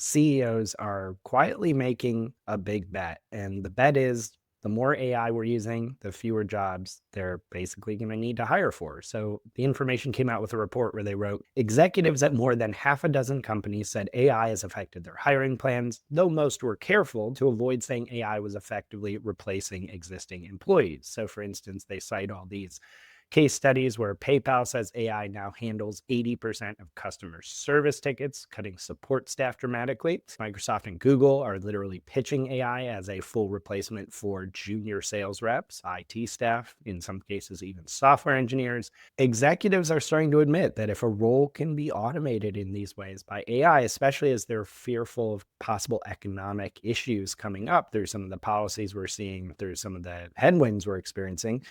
CEOs are quietly making a big bet. And the bet is the more AI we're using, the fewer jobs they're basically going to need to hire for. So the information came out with a report where they wrote executives at more than half a dozen companies said AI has affected their hiring plans, though most were careful to avoid saying AI was effectively replacing existing employees. So, for instance, they cite all these case studies where PayPal says AI now handles 80% of customer service tickets, cutting support staff dramatically. Microsoft and Google are literally pitching AI as a full replacement for junior sales reps, IT staff, in some cases, even software engineers. Executives are starting to admit that if a role can be automated in these ways by AI, especially as they're fearful of possible economic issues coming up through some of the policies we're seeing, through some of the headwinds we're experiencing,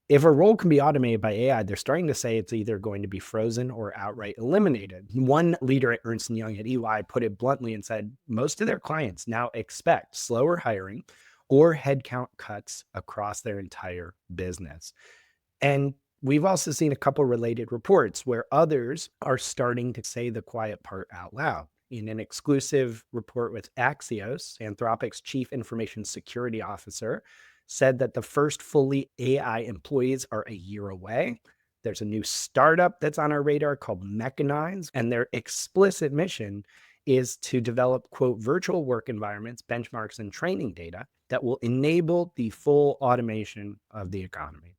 if a role can be automated by AI, they're starting to say it's either going to be frozen or outright eliminated. One leader at Ernst& Young at EY put it bluntly and said most of their clients now expect slower hiring or headcount cuts across their entire business. And we've also seen a couple related reports where others are starting to say the quiet part out loud. In an exclusive report with Axios, Anthropic's chief information security officer said that the first fully AI employees are a year away. There's a new startup that's on our radar called Mechanize, and their explicit mission is to develop, quote, virtual work environments, benchmarks, and training data that will enable the full automation of the economy.